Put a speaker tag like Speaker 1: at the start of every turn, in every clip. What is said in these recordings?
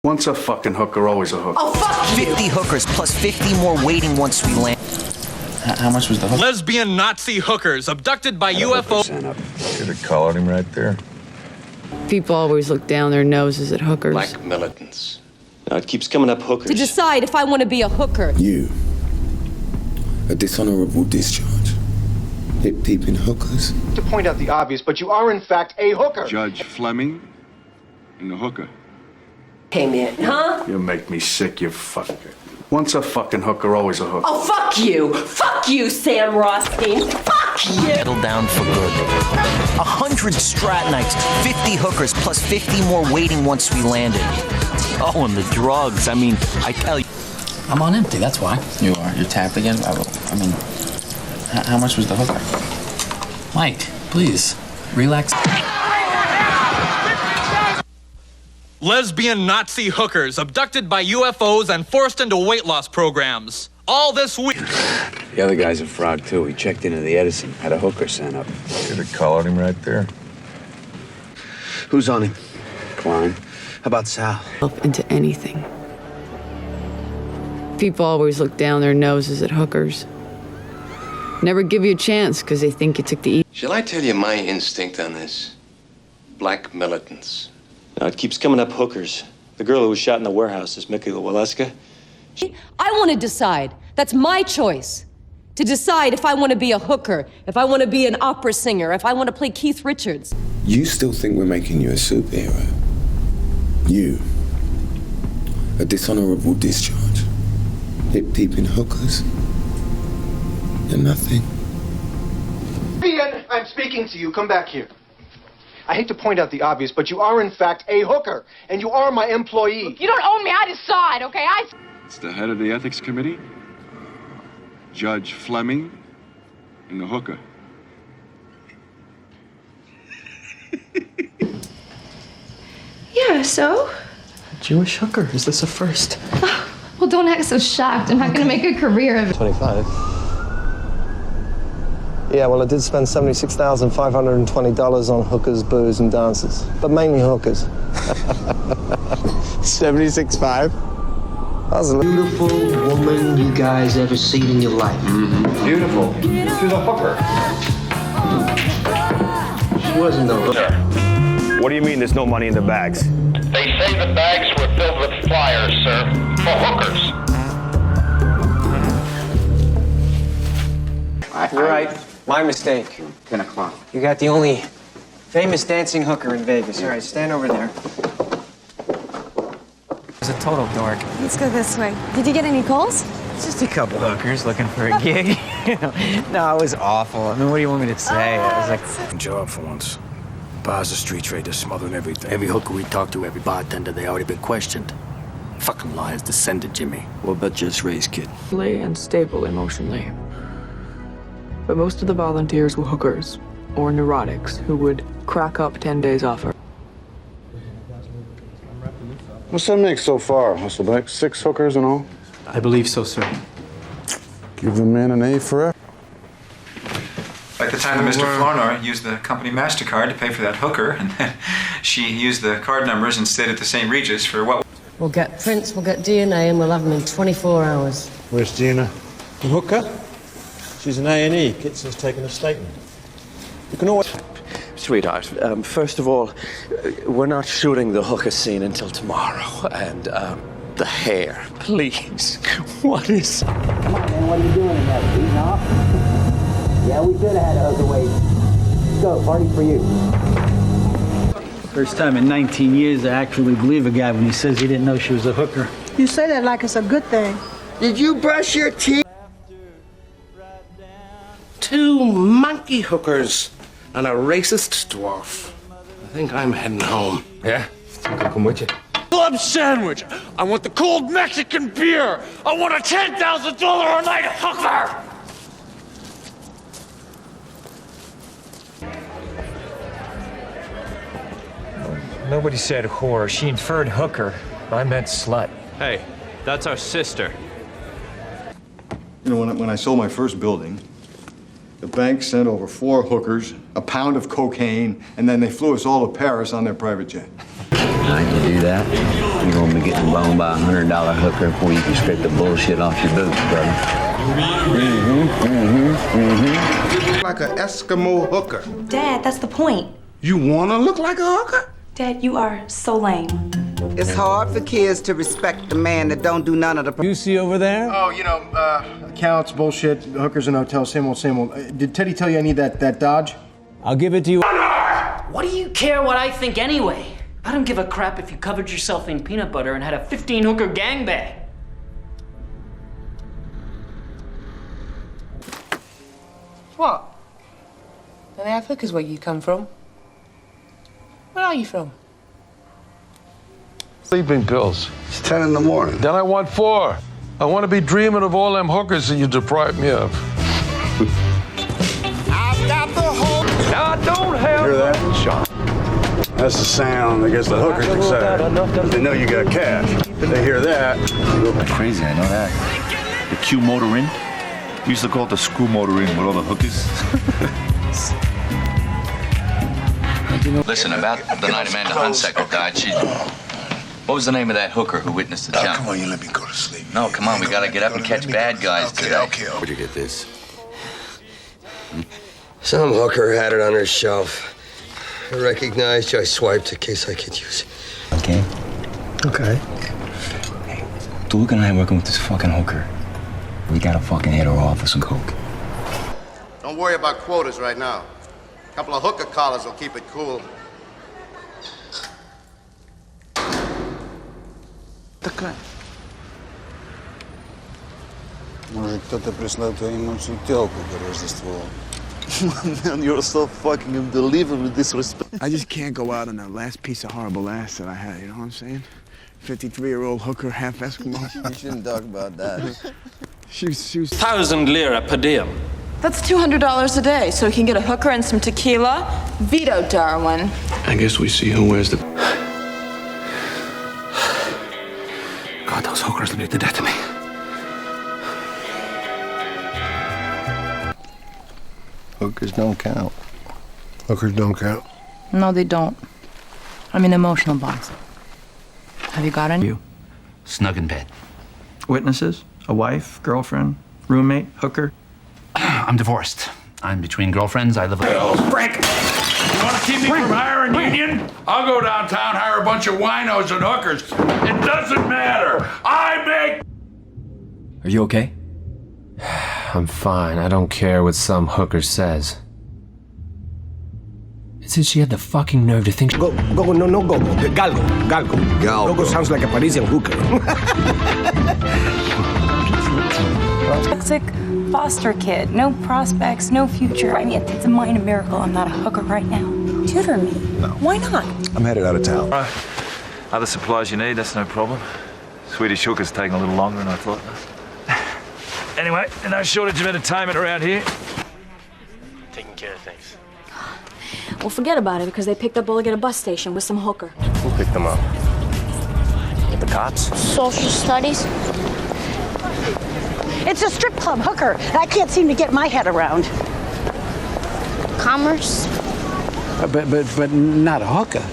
Speaker 1: Once a fucking hooker, always a hooker.
Speaker 2: Oh, fuck you!
Speaker 3: 50 hookers plus 50 more waiting once we land.
Speaker 4: How much was the hooker?
Speaker 5: Lesbian Nazi hookers abducted by UFO.
Speaker 6: Should have collared him right there.
Speaker 7: People always look down their noses at hookers.
Speaker 8: Black militants. Now it keeps coming up hookers.
Speaker 2: To decide if I want to be a hooker.
Speaker 9: You. A dishonorable discharge. Hip-peeping hookers.
Speaker 10: To point out the obvious, but you are in fact a hooker.
Speaker 6: Judge Fleming and the hooker.
Speaker 2: Came in, huh?
Speaker 1: You make me sick, you fucker. Once a fucking hooker, always a hooker.
Speaker 2: Oh, fuck you! Fuck you, Sam Rothstein! Fuck you!
Speaker 3: Settle down for good. 100 strat nights, 50 hookers plus 50 more waiting once we landed. Oh, and the drugs. I mean, I tell you.
Speaker 4: I'm on empty, that's why. You are? You're tapped again? I mean, how much was the hooker? Mike, please, relax.
Speaker 5: Lesbian Nazi hookers abducted by UFOs and forced into weight loss programs. All this week.
Speaker 11: The other guy's a fraud, too. He checked into the Edison, had a hooker sent up.
Speaker 6: Should have collared him right there.
Speaker 11: Who's on him? Klein. How about Sal?
Speaker 7: Up into anything. People always look down their noses at hookers. Never give you a chance because they think you took the easy.
Speaker 8: Shall I tell you my instinct on this? Black militants. Now it keeps coming up hookers. The girl who was shot in the warehouse is Michaela Waleska.
Speaker 2: I want to decide. That's my choice. To decide if I want to be a hooker, if I want to be an opera singer, if I want to play Keith Richards.
Speaker 9: You still think we're making you a superhero? You. A dishonorable discharge. Hip-peeping hookers. You're nothing.
Speaker 10: Ian, I'm speaking to you. Come back here. I hate to point out the obvious, but you are in fact a hooker, and you are my employee.
Speaker 12: You don't own me, I decide, okay?
Speaker 6: It's the head of the ethics committee, Judge Fleming, and the hooker.
Speaker 12: Yeah, so?
Speaker 4: Jewish hooker, is this a first?
Speaker 12: Well, don't act so shocked. I'm not gonna make a career of it.
Speaker 10: 25. Yeah, well, I did spend $76,520 on hookers, booze, and dances, but mainly hookers.
Speaker 11: 76.5?
Speaker 10: That was a
Speaker 13: beautiful woman you guys ever seen in your life.
Speaker 10: Beautiful. She's a hooker.
Speaker 13: She wasn't no hooker.
Speaker 14: What do you mean there's no money in the bags?
Speaker 15: They say the bags were filled with flyers, sir, for hookers.
Speaker 16: You're right. My mistake.
Speaker 11: 10 o'clock.
Speaker 16: You got the only famous dancing hooker in Vegas. All right, stand over there. It's a total dork.
Speaker 12: Let's go this way. Did you get any calls?
Speaker 16: Just a couple hookers looking for a gig. No, it was awful. I mean, what do you want me to say? I was like...
Speaker 17: Job for once. Bars, the street trade, they're smothering everything. Every hooker we talk to, every bartender, they already been questioned. Fucking liars descended, Jimmy.
Speaker 18: What about just raised kid?
Speaker 7: And stable emotionally. But most of the volunteers were hookers or neurotics who would crack up 10 days off her.
Speaker 6: What's that make so far, Hustleback? 6 hookers and all?
Speaker 4: I believe so, sir.
Speaker 6: Give the man an A for effort.
Speaker 19: Like the time that Mr. Flournoy used the company MasterCard to pay for that hooker, and then she used the card numbers and stayed at the St. Regis for what?
Speaker 20: We'll get prints, we'll get DNA, and we'll have them in 24 hours.
Speaker 10: Where's Gina? The hooker? She's an A&E. Kitson's taken a statement. You can always...
Speaker 13: Sweetheart, first of all, we're not shooting the hooker scene until tomorrow. And, the hair, please. What is...
Speaker 3: Come on, man, what are you doing in there? Beating off? Yeah, we should have had a hooker wait. Let's go, party for you.
Speaker 6: First time in 19 years I actually believe a guy when he says he didn't know she was a hooker.
Speaker 10: You say that like it's a good thing.
Speaker 13: Did you brush your teeth?
Speaker 11: 2 monkey hookers and a racist dwarf. I think I'm heading home.
Speaker 14: Yeah? I'll come with you.
Speaker 15: Club sandwich. I want the cold Mexican beer. I want a $10,000 a night hooker.
Speaker 12: Nobody said whore. She inferred hooker. I meant slut.
Speaker 5: Hey, that's our sister.
Speaker 6: You know, when I sold my first building, the bank sent over 4 hookers, a pound of cocaine, and then they flew us all to Paris on their private jet.
Speaker 18: Now, you do that, you're gonna be getting boned by a $100 hooker before you can scrape the bullshit off your boots, brother.
Speaker 11: Like an Eskimo hooker.
Speaker 21: Dad, that's the point.
Speaker 11: You wanna look like a hooker?
Speaker 21: Dad, you are so lame.
Speaker 22: It's hard for kids to respect the man that don't do none of the...
Speaker 18: You see over there?
Speaker 10: Oh, accounts, bullshit, hookers in hotels, same old, same old. Did Teddy tell you I need that Dodge?
Speaker 18: I'll give it to you.
Speaker 23: What do you care what I think anyway? I don't give a crap if you covered yourself in peanut butter and had a 15-hooker gangbang.
Speaker 7: What? And they have hookers where you come from? Where are you from?
Speaker 24: Sleeping pills.
Speaker 1: It's 10 in the morning.
Speaker 24: Then I want 4. I want to be dreaming of all them hookers that you deprive me of.
Speaker 11: I've got the whole...
Speaker 24: I don't have...
Speaker 1: Hear that? Sean. That's the sound I guess the hookers decide. They know you got cash. If they hear that, they go
Speaker 25: crazy, I know that. The Q motor in. We used to call it the screw motor in with all the hookers.
Speaker 3: Listen, about the night Amanda Hunsaker died, what was the name of that hooker who witnessed the jump?
Speaker 1: Come on, you let me go to sleep.
Speaker 3: No, come on, we gotta get up and catch bad guys today.
Speaker 25: Where'd you get this?
Speaker 26: Some hooker had it on her shelf. I recognized you. I swiped in case I could use it.
Speaker 3: Okay.
Speaker 26: Okay.
Speaker 3: Hey, Luke and I are working with this fucking hooker. We gotta fucking hit her off with some coke.
Speaker 27: Don't worry about quotas right now. A couple of hooker collars will keep it cool.
Speaker 1: Такая. Может, кто-то прислал твою эмоцию телку к Рождеству.
Speaker 25: Man, you're so fucking unbelievably disrespectful.
Speaker 17: I just can't go out on the last piece of horrible ass that I had, you know what I'm saying? 53-year-old hooker, half Eskimo.
Speaker 25: You shouldn't talk about that.
Speaker 17: She was...
Speaker 28: 1,000 lira per diem.
Speaker 7: That's $200 a day, so we can get a hooker and some tequila. Veto, Darwin.
Speaker 17: I guess we see who wears the... God, those hookers lead to death to me.
Speaker 25: Hookers don't count.
Speaker 11: Hookers don't count.
Speaker 7: No, they don't. I'm an emotional box. Have you got any?
Speaker 29: You.
Speaker 3: Snug in bed.
Speaker 29: Witnesses? A wife, girlfriend, roommate, hooker?
Speaker 3: I'm divorced. I'm between girlfriends. I live with...
Speaker 24: Frank! You want to keep me from hiring union? I'll go downtown, hire a bunch of winos and hookers. It doesn't matter. I make...
Speaker 29: Are you okay?
Speaker 30: I'm fine. I don't care what some hooker says. It said she had the fucking nerve to think...
Speaker 11: No, Galgo. Galgo sounds like a Parisian hooker.
Speaker 21: Toxic foster kid. No prospects, no future. I mean, it's a minor miracle I'm not a hooker right now. Tutor me.
Speaker 25: No.
Speaker 21: Why not?
Speaker 25: I'm headed out of town.
Speaker 19: Right. Other supplies you need, that's no problem. Swedish hooker's taking a little longer than I thought. Anyway, no shortage of entertainment around here.
Speaker 28: Taking care of things.
Speaker 21: Well, forget about it, because they picked up Oleg at a bus station with some hooker.
Speaker 28: Who picked them up? The cops?
Speaker 21: Social studies.
Speaker 31: It's a strip club hooker. I can't seem to get my head around.
Speaker 21: Commerce.
Speaker 17: But not a hooker.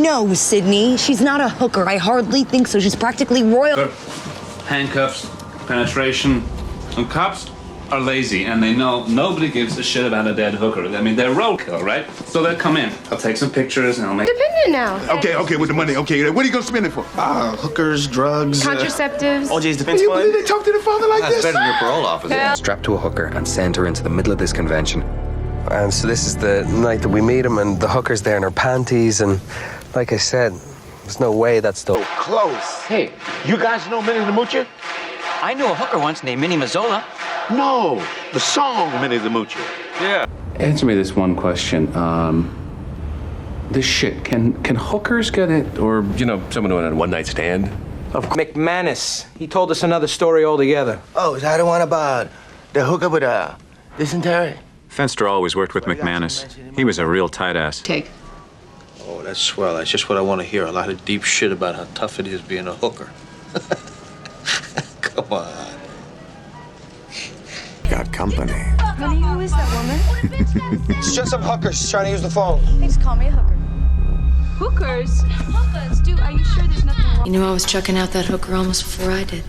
Speaker 32: No, Sydney. She's not a hooker. I hardly think so. She's practically royal.
Speaker 33: Handcuffs, penetration, and cops are lazy, and they know nobody gives a shit about a dead hooker. I mean, they're roadkill, right? So they'll come in. I'll take some pictures, and I'll make...
Speaker 21: Opinion now.
Speaker 11: Okay, with the money. Okay, what are you gonna spend it for? Hookers, drugs...
Speaker 21: Contraceptives.
Speaker 28: OJ's defense
Speaker 11: You
Speaker 28: fund?
Speaker 11: believe they talk to the father like this?
Speaker 28: better than your parole officer.
Speaker 21: Yeah.
Speaker 26: Strapped to a hooker and send her into the middle of this convention. And so this is the night that we meet him, and the hooker's there in her panties, and like I said, there's no way that's the...
Speaker 11: Close.
Speaker 28: Hey, you guys know Minnie the Moocher? I knew a hooker once named Minnie Mazzola.
Speaker 11: No, the song Minnie the Moocher.
Speaker 28: Yeah.
Speaker 33: Answer me this one question. This shit, can hookers get it, or, someone doing a one-night stand?
Speaker 10: Of McManus. He told us another story altogether.
Speaker 26: Oh, is that the one about the hooker with dysentery?
Speaker 19: Fenster always worked with McManus. He was a real tight ass.
Speaker 21: Take.
Speaker 28: Oh, that's swell. That's just what I want to hear. A lot of deep shit about how tough it is being a hooker. Come on.
Speaker 11: Got company.
Speaker 21: Honey, who is that woman?
Speaker 26: It's just some hookers trying to use the phone.
Speaker 21: They just call me a hooker.
Speaker 2: Hookers? Hookers, dude, are you sure there's nothing wrong?
Speaker 4: You knew I was chucking out that hooker almost before I did.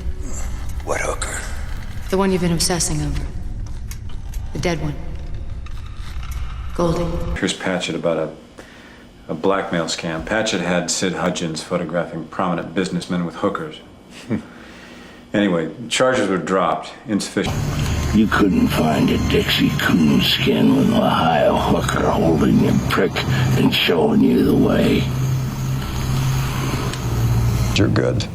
Speaker 5: What hooker?
Speaker 4: The one you've been obsessing over. The dead one. Goldie.
Speaker 19: Here's Patchett about a blackmail scam. Patchett had Sid Hudgens photographing prominent businessmen with hookers. Anyway, charges were dropped. Insufficient.
Speaker 6: You couldn't find a Dixie coonskin with a Ohio hooker holding your prick and showing you the way.
Speaker 8: You're good.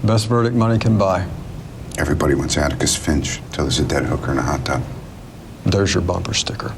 Speaker 8: Best verdict money can buy.
Speaker 9: Everybody wants Atticus Finch till there's a dead hooker in a hot tub.
Speaker 8: There's your bumper sticker.